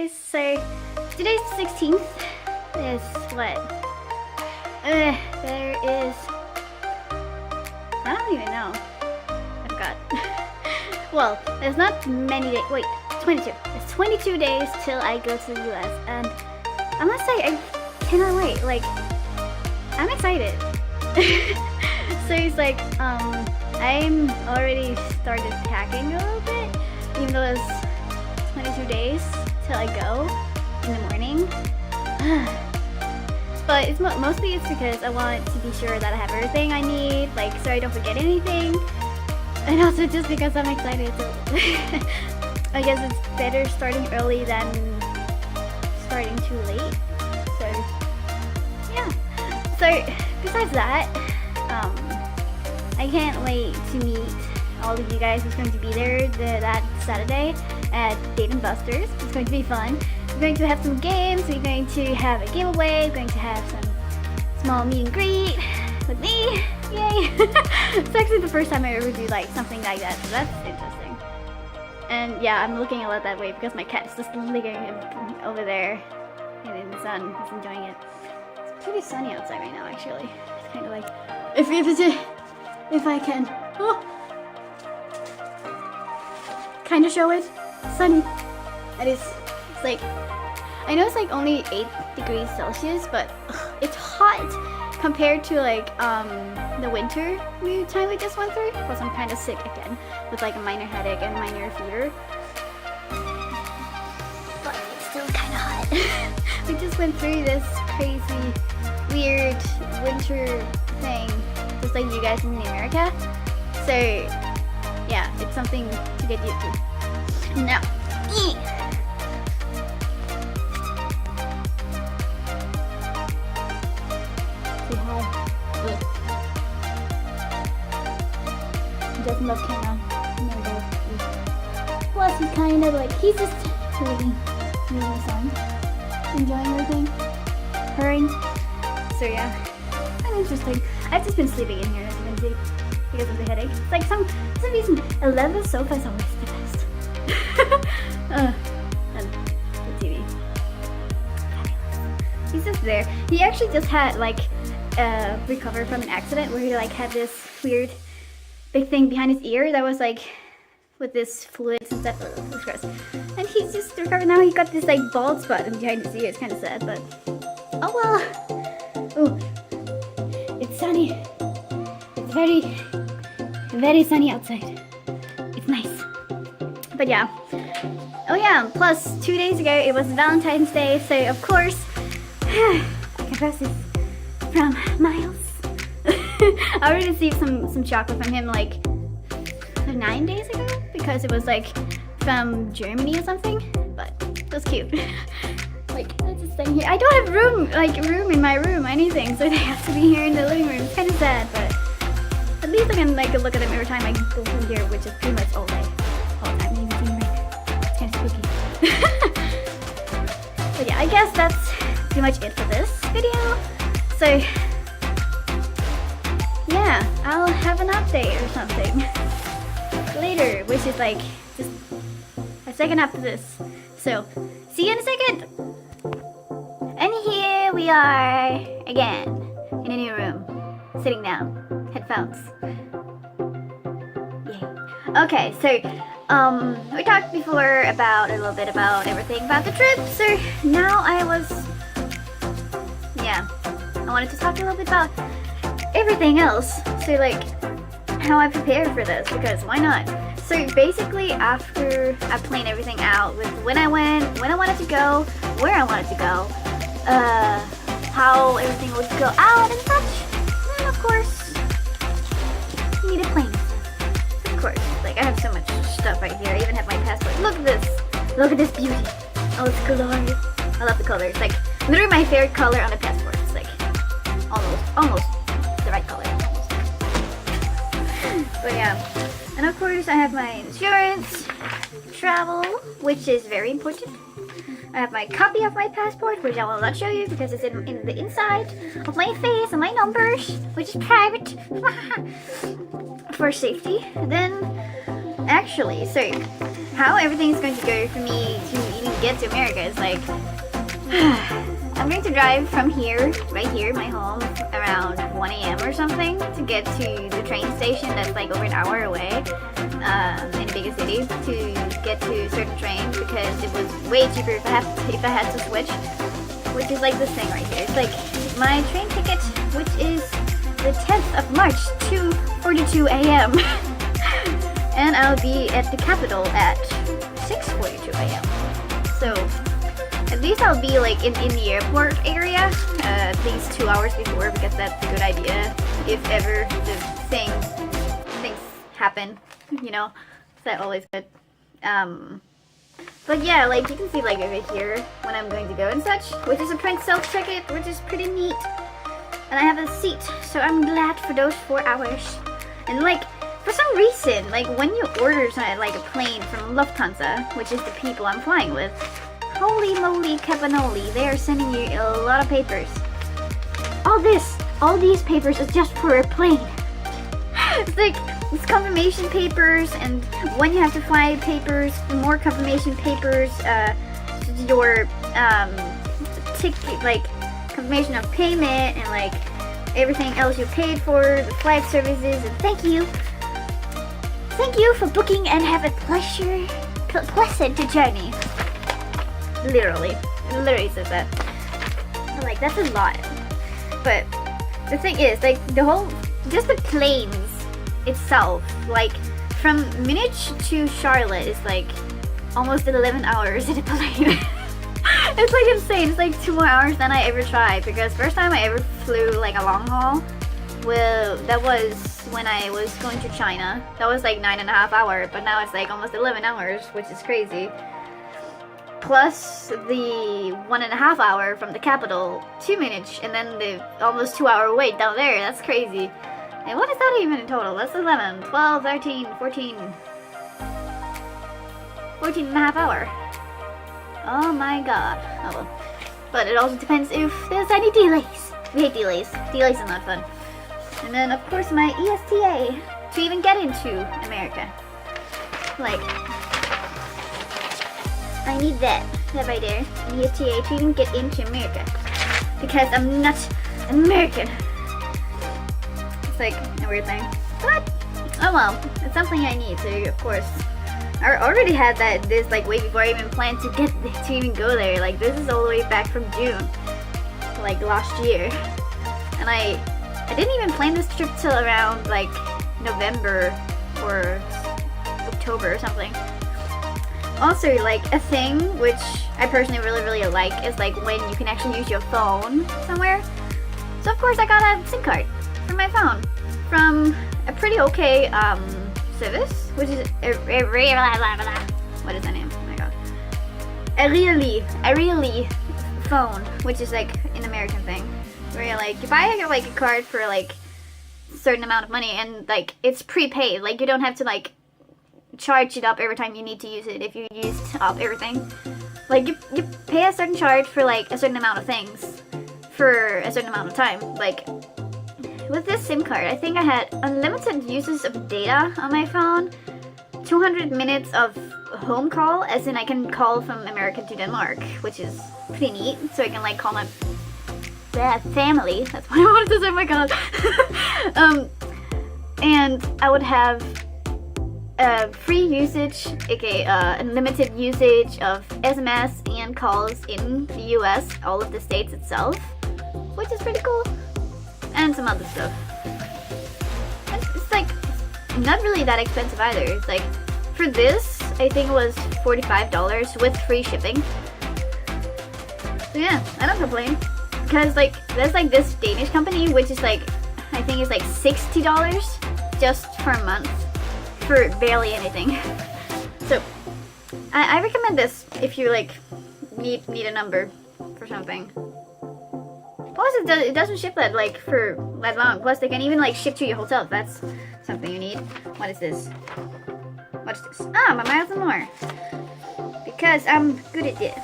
guys. So today's the 16th. Is what? There is, I don't even know. I forgot. Well, there's not many days. Wait, 22. It's 22 days till I go to the US, and I must say I cannot wait. Like, I'm excited. So it's like I'm already started packing a little bit, even though it's 22 days till I go in the morning. But it's mostly it's because I want to be sure that I have everything I need, like, so I don't forget anything. And also just because I'm excited. So I guess it's better starting early than starting too late. So yeah. So besides that, I can't wait to meet all of you guys who's going to be there that Saturday at Dave & Buster's. It's going to be fun. We're going to have some games, we're going to have a giveaway, we're going to have some small meet and greet with me. Yay! It's actually the first time I ever do like something like that, so that's interesting. And yeah, I'm looking a lot that way because my cat is just licking over there and in the sun. He's enjoying it. It's pretty sunny outside right now, actually. It's kind of like, if I can, kind of show it. Sunny. And it's like, I know it's like only 8 degrees Celsius, but it's hot compared to like the winter time we just went through. Plus I'm kind of sick again with like a minor headache and minor fever. But it's still kind of hot. We just went through this crazy, weird winter thing, just like you guys in America. So yeah, it's something to get used to. Now, he doesn't love Kena. Plus, he's kind of like, he's just reading the song, enjoying everything, purring. So yeah, kind of interesting. I've just been sleeping in here, as you can see, because of the headache. It's like some reason, a leather sofa is always the best. And the TV. He's just there. He actually just had like recovered from an accident where he like had this weird big thing behind his ear that was like with this fluids and stuff. It was gross. And he's just recovered now. He got this like bald spot behind his ear. It's kind of sad, but oh well. Oh, it's sunny. It's very, very sunny outside. It's nice. But yeah. Oh yeah. Plus 2 days ago it was Valentine's Day, so of course I can press this from Miles. I already received some chocolate from him like 9 days ago because it was like from Germany or something, but it was cute. Like, let's just stay here. I don't have room in my room or anything, so they have to be here in the living room. It's kind of sad, but at least I can like look at them every time I go through here, which is pretty much all day. All the time. You can see me right. It's kind of spooky. But yeah, I guess that's pretty much it for this video. So yeah, I'll have an update or something later, which is like just a second after this. So see you in a second. And here we are again in a new room, sitting down, headphones. Yay. Okay, so we talked before about a little bit about everything about the trip. So now I wanted to talk a little bit about everything else. So like how I prepared for this, because why not? So basically after I planned everything out with when I went, when I wanted to go, where I wanted to go, how everything would go out and such, and of course you need a plane. Of course, like I have so much stuff right here. I even have my passport. Look at this. Look at this beauty. Oh, it's glorious. I love the colors. Like literally my favorite color on the passport. It's like almost the right color. But yeah, and of course I have my insurance, travel, which is very important. I have my copy of my passport, which I will not show you because it's in the inside of my face and my numbers, which is private for safety. Then actually, so how everything is going to go for me to meeting get to America is like, I'm going to drive from here, right here, my home, around 1 a.m. or something to get to the train station that's like over an hour away in the biggest city to get to a certain train because it was way cheaper if I had to switch, which is like this thing right here. It's like my train ticket, which is the 10th of March, 2:42 a.m. and I'll be at the capital at 6:42 a.m. So at least I'll be like in the airport area at least 2 hours before because that's a good idea if ever the things happen, you know. So that's always good. But yeah, like you can see like over here when I'm going to go and such, which is a train self-ticket, which is pretty neat. And I have a seat, so I'm glad for those 4 hours. And like, for some reason, like when you order something like a plane from Lufthansa, which is the people I'm flying with, holy moly capanoli, they are sending you a lot of papers. All these papers is just for a plane. It's like, it's confirmation papers, and when you have to fly papers, more confirmation papers, your ticket, like confirmation of payment, and like everything else you paid for, the flight services, and thank you for booking and have a pleasant journey. Literally, it literally says that. Like that's a lot. But the thing is, like just the planes itself, like from Munich to Charlotte is like almost 11 hours in a plane. It's like insane. It's like 2 more hours than I ever tried because first time I ever flew like a long haul, well, that was when I was going to China. That was like 9.5 hours, but now it's like almost 11 hours, which is crazy. Plus the 1.5 hour from the capital to Munich, and then the almost 2 hour wait down there. That's crazy. And what is that even in total? That's 11, 12, 13, 14 and a half hour. Oh my god. Oh well. But it also depends if there's any delays. We hate delays. Delays are not fun. And then of course my ESTA to even get into America. Like, I need that right there. An ESTA to even get into America. Because I'm not American. It's like a weird thing. But, oh well. It's something I need, so of course. I already had this like way before I even planned to even go there. Like this is all the way back from June, like last year, and I didn't even plan this trip till around like November or October or something. Also, like a thing which I personally really like is like when you can actually use your phone somewhere. So of course I got a SIM card for my phone from a pretty okay service, which is what is that name? Oh my god. A really phone, which is like an American thing, where you like you buy like a card for like a certain amount of money, and like it's prepaid. Like you don't have to like charge it up every time you need to use it if you used up everything. Like you pay a certain charge for like a certain amount of things for a certain amount of time. Like with this SIM card, I think I had unlimited uses of data on my phone, 200 minutes of home call, as in I can call from America to Denmark, which is pretty neat. So I can like call my family. That's what I wanted to say. Oh my god. And I would have free usage, aka unlimited usage of SMS and calls in the US, all of the states itself, which is pretty cool. And some other stuff. It's like not really that expensive either. It's like for this, I think it was $45 with free shipping. So yeah, I don't complain because like there's like this Danish company which is like I think it's like $60 just for a month for barely anything. So I recommend this if you like need a number for something. Plus, it doesn't ship that like for that long. Plus, they can even like ship to your hotel if that's something you need. What is this? What is this? Ah, my miles and more. Because I'm good at it.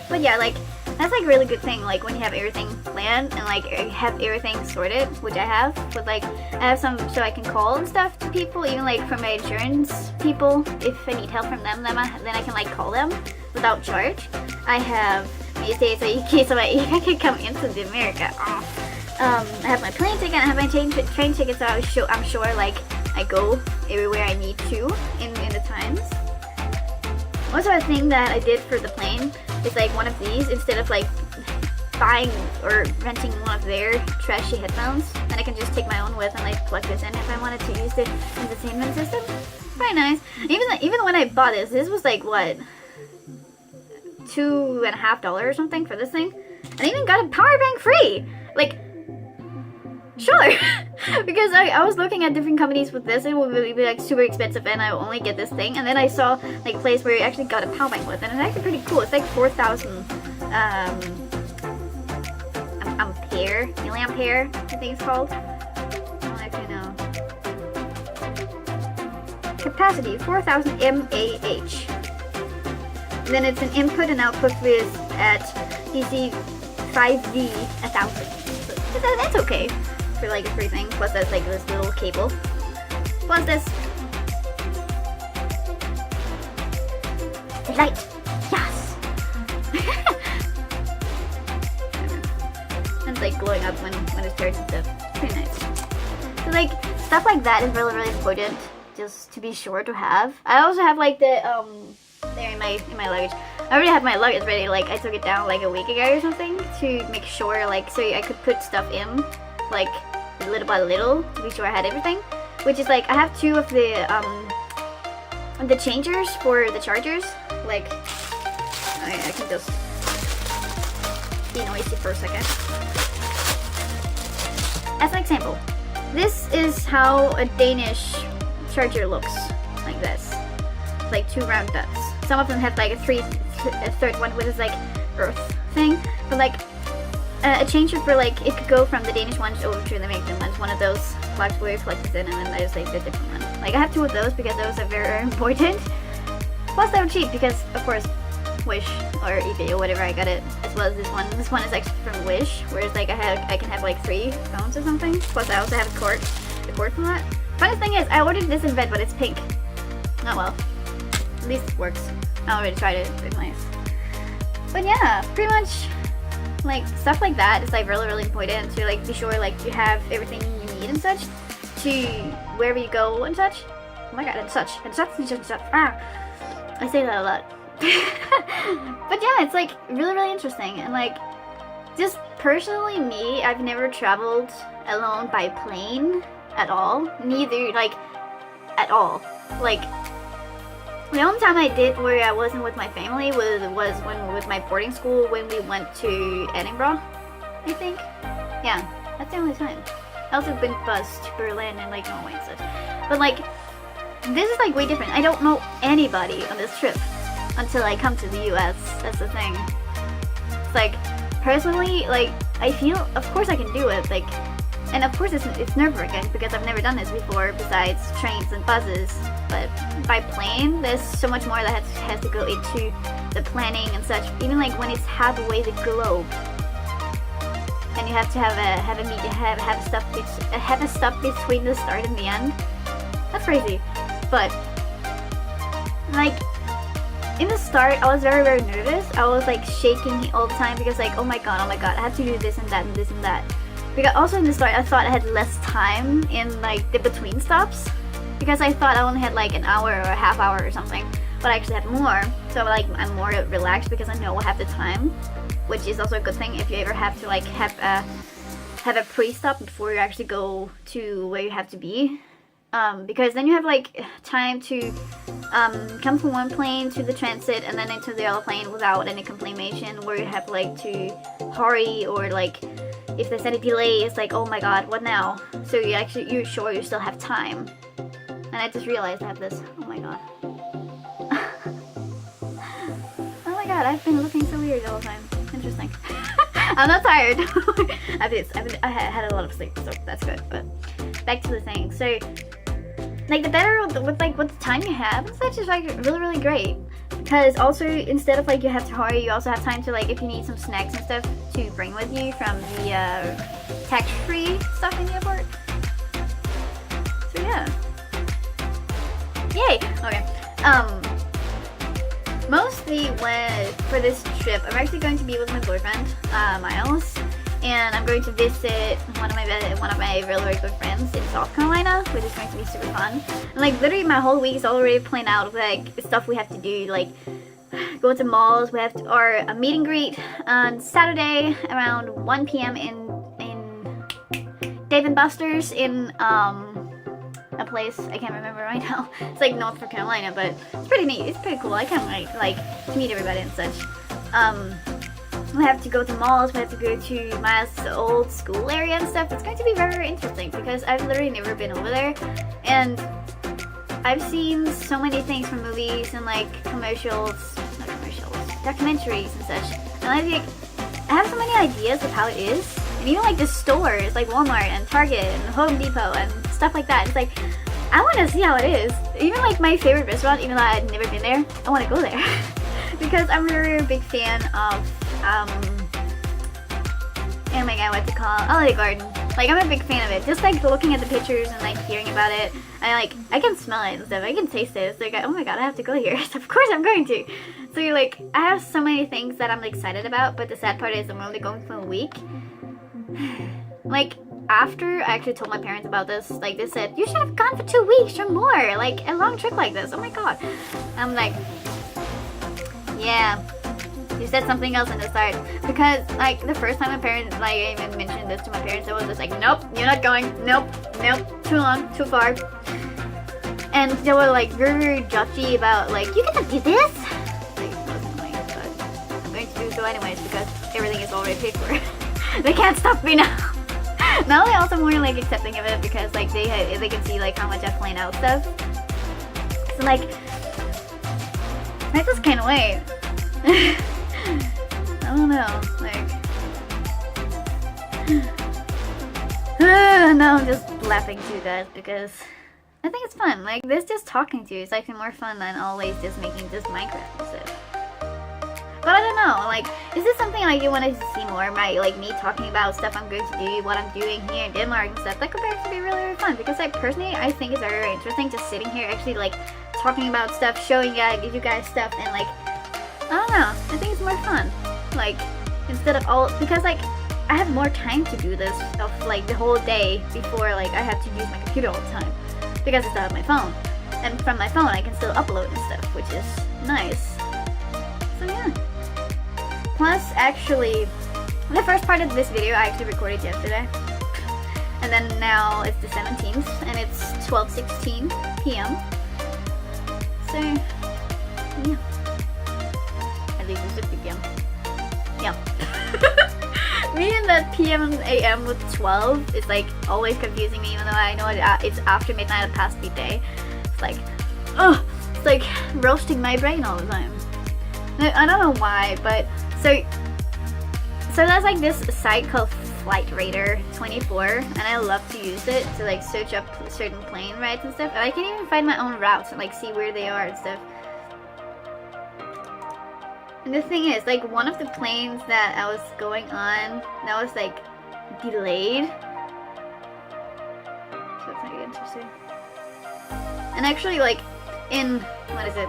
But yeah, like That's like a really good thing, like when you have everything planned and like have everything sorted, which I have. But like I have some so I can call and stuff to people, even like from my insurance people. If I need help from them, then I can like call them without charge. I have these days, so in case I can come into the America. I have my plane ticket, I have my train ticket, so I'm sure like I go everywhere I need to in the times. Also, a thing that I did for the plane is like one of these, instead of like buying or renting one of their trashy headphones, then I can just take my own with and like plug this in if I wanted to use the entertainment system. Very nice. Even when I bought this was like what, $2.50 or something for this thing, and I even got a power bank free. Like, sure. Because I was looking at different companies with this, and it would be like super expensive, and I only get this thing. And then I saw like a place where you actually got a power bank with, and it's actually pretty cool. It's like 4,000 milliampere, I think it's called. I don't actually know. Capacity 4,000 mAh. And then it's an input and output with at DC 5V 1000. So that's okay for like a free thing. Plus there's like this little cable. Plus this light. Yes. And it's like glowing up when it starts and stuff. Pretty nice. So like stuff like that is really important, just to be sure to have. I also have like the there in my luggage. I already have my luggage ready. Like I took it down like a week ago or something to make sure, like, so I could put stuff in like little by little to be sure I had everything. Which is like I have two of the changers for the chargers. Like I can just be noisy for a second. As an example, this is how a Danish charger looks, like this. Like two round dots. Some of them have like a third one which is like earth thing, but like a changer for like it could go from the Danish ones over to the American ones. One of those plugs where you plug this in, and then there's like the different one. Like I have two of those because those are very important. Plus they were cheap because of course Wish or eBay or whatever I got it, as well as this one. This one is actually from Wish, whereas like I can have like 3 phones or something. Plus I also have the cord from that. Funny thing is I ordered this in red, but it's pink. Oh well. At least it works. I already tried it, it's nice. But yeah, pretty much like stuff like that is like really important to like be sure like you have everything you need and such to wherever you go and such. Oh my god, and such. Ah, I say that a lot. But yeah, it's like really interesting, and like just personally me, I've never traveled alone by plane at all. Neither like at all. Like the only time I did where I wasn't with my family was when with my boarding school when we went to Edinburgh, I think. Yeah, that's the only time. I also been bused to Berlin and like Norway and such. But like, this is like way different. I don't know anybody on this trip until I come to the US. That's the thing. It's like, personally, like, I feel, of course I can do it, like, and of course it's nerve-wracking because I've never done this before besides trains and buses. But by plane, there's so much more that has to go into the planning and such. Even like when it's halfway the globe, and you have to have a stop between the start and the end. That's crazy. But like in the start, I was very nervous. I was like shaking all the time because like oh my god, I have to do this and that and this and that. Because also in the start, I thought I had less time in like the between stops. Because I thought I only had like an hour or a half hour or something, but I actually had more. So like I'm more relaxed because I know I have the time, which is also a good thing if you ever have to like have a pre-stop before you actually go to where you have to be. Because then you have like time to come from one plane to the transit and then into the other plane without any complimation, where you have like to hurry, or like if there's any delay, it's like oh my god, what now? So you're sure you still have time. And I just realized I have this. Oh my god. Oh my god, I've been looking so weird all the time. Interesting. I'm not tired. I had a lot of sleep, so that's good. But back to the thing. So, like the better with the time you have, it's just like really great. Because also, instead of like you have to hurry, you also have time to like, if you need some snacks and stuff to bring with you from the tax-free stuff in the airport. So yeah. Yay! Okay. Mostly for this trip, I'm actually going to be with my boyfriend, Miles, and I'm going to visit one of my real good friends in South Carolina, which is going to be super fun. And like literally my whole week is already planned out with like stuff we have to do, like go to malls. We have a meet and greet on Saturday around 1 p.m. in Dave & Buster's in a place I can't remember right now. It's like North Carolina, but it's pretty neat. It's pretty cool. I can't wait like to meet everybody and such. We have to go to malls. We have to go to my old school area and stuff. It's going to be very, very interesting because I've literally never been over there, and I've seen so many things from movies and like documentaries and such. And I have so many ideas of how it is. And even like the stores, like Walmart and Target and Home Depot and stuff like that. It's like, I want to see how it is. Even like my favorite restaurant, even though I'd never been there, I want to go there. Because I'm a really big fan of, oh my god, what's it called? Olive Garden. Like, I'm a big fan of it. Just like looking at the pictures and like hearing about it. I can smell it and stuff. I can taste it. It's like, oh my god, I have to go here. Of course I'm going to. So like, I have so many things that I'm excited about, but the sad part is I'm only going for a week. Like, after I actually told my parents about this, like they said, you should have gone for 2 weeks or more, like a long trip like this. Oh my god. I'm like, yeah, you said something else in the start. Because like the first time my parents, like I even mentioned this to my parents, I was just like, nope, you're not going, nope, too long, too far. And they were like very, very judgy about like, you cannot do this. Like, it wasn't annoying, but I'm going to do so anyways because everything is already paid for. They can't stop me now. Now they're also more like accepting of it because like they can see like how much I plan out stuff. So like, I just can't wait. I don't know, like. Now I'm just laughing to you guys because I think it's fun. Like this, just talking to you is actually more fun than always just making just Minecraft and stuff. But I don't know, like, is this something like you wanted to see more? Like me talking about stuff I'm going to do, what I'm doing here in Denmark and stuff. That could actually be really, really fun because like personally, I think it's very, very interesting just sitting here actually like talking about stuff, showing you guys stuff, and like, I don't know, I think it's more fun. Like, instead of because like, I have more time to do this stuff like the whole day before like I have to use my computer all the time because it's out of my phone. And from my phone I can still upload and stuff, which is nice. So yeah. Plus, actually, the first part of this video I actually recorded yesterday. And then now it's the 17th, and it's 12:16 p.m. So, yeah. I think it's 50 p.m. Yeah. Me and that p.m. and a.m. with 12 is like always confusing me, even though I know it's after midnight and past midday. It's like, oh, it's like roasting my brain all the time. I don't know why, but so there's like this site called Flight Radar 24, and I love to use it to like search up certain plane rides and stuff. And I can even find my own routes and like see where they are and stuff. And the thing is, like one of the planes that I was going on, that was like delayed. So it's like interesting. And actually like in, what is it?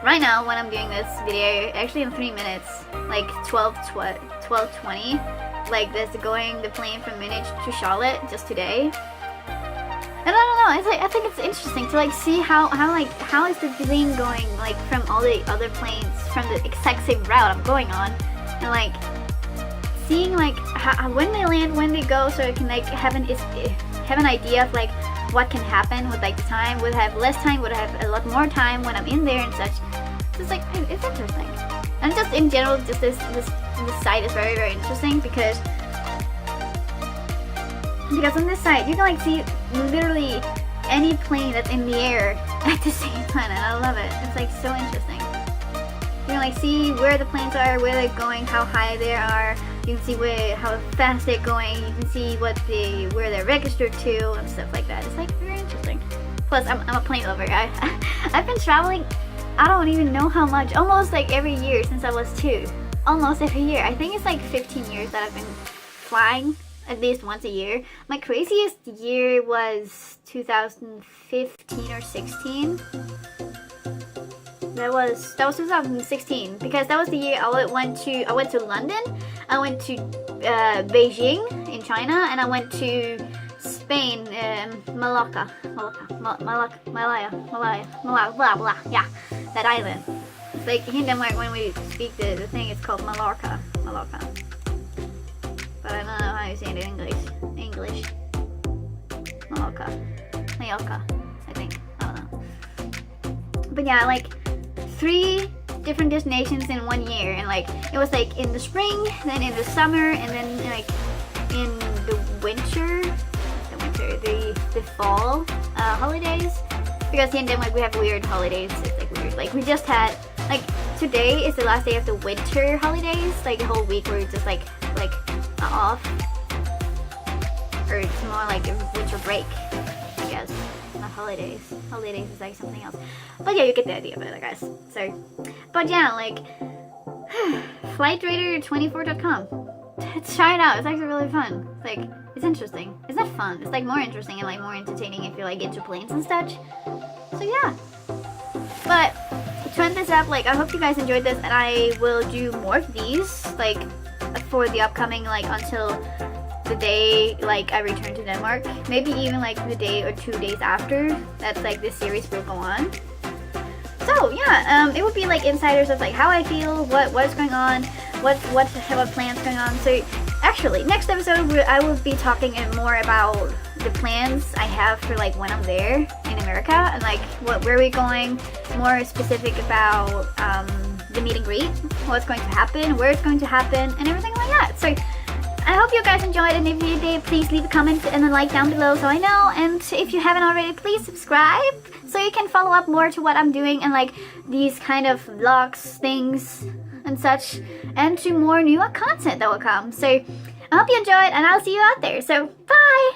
Right now, when I'm doing this video, actually in 3 minutes, like 12:20, like there's the plane from Munich to Charlotte just today. And I don't know, it's like I think it's interesting to like see how is the plane going like from all the other planes from the exact same route I'm going on, and like seeing like how, when they land, when they go, so I can like have an idea of like what can happen with like the time. Would I have less time? Would I have a lot more time when I'm in there and such? So it's like, it's interesting. And just in general, just this site is very, very interesting because on this site you can like see literally any plane that's in the air at the same time, and I love it. It's like so interesting. You can like see where the planes are, where they're going, how high they are. You can see how fast they're going. You can see where they're registered to and stuff like that. It's like very interesting. Plus, I'm a plane lover. I've been traveling I don't even know how much, almost like every year since I was 2. Almost every year. I think it's like 15 years that I've been flying at least once a year. My craziest year was 2015 or 16. That was 2016 because that was the year I went to London, I went to Beijing in China, and I went to Spain, Malacca, blah blah, yeah, that island. It's like in Denmark when we speak the thing, it's called Mallorca. But I don't know how you say it in English. Mallorca, I think. I don't know. But yeah, like 3 different destinations in 1 year, and like it was like in the spring, then in the summer, and then like in the winter, the fall holidays. Because here in Denmark we have weird holidays. It's like weird. Like we just had, like today is the last day of the winter holidays. Like the whole week we're just like off, or it's more like a winter break, I guess. Not holidays. Holidays is like something else. But yeah, you get the idea of it, I guess. So, but yeah, like flightradar24.com. Try it out. It's actually really fun. It's like, it's interesting. It's not fun. It's like more interesting and like more entertaining if you're like into planes and such. So yeah. But to end this up, like I hope you guys enjoyed this, and I will do more of these like for the upcoming, like until the day like I return to Denmark. Maybe even like the day or 2 days after. That's like this series will go on. So yeah, it would be like insiders of like how I feel, what's going on, what plans going on. So actually, next episode I will be talking more about the plans I have for like when I'm there in America, and like where we're going, more specific about the meet and greet, what's going to happen, where it's going to happen, and everything like that. So I hope you guys enjoyed, and if you did, please leave a comment and a like down below so I know. And if you haven't already, please subscribe so you can follow up more to what I'm doing and like these kind of vlogs, things and such, and to more new content that will come. So I hope you enjoyed, and I'll see you out there. So bye!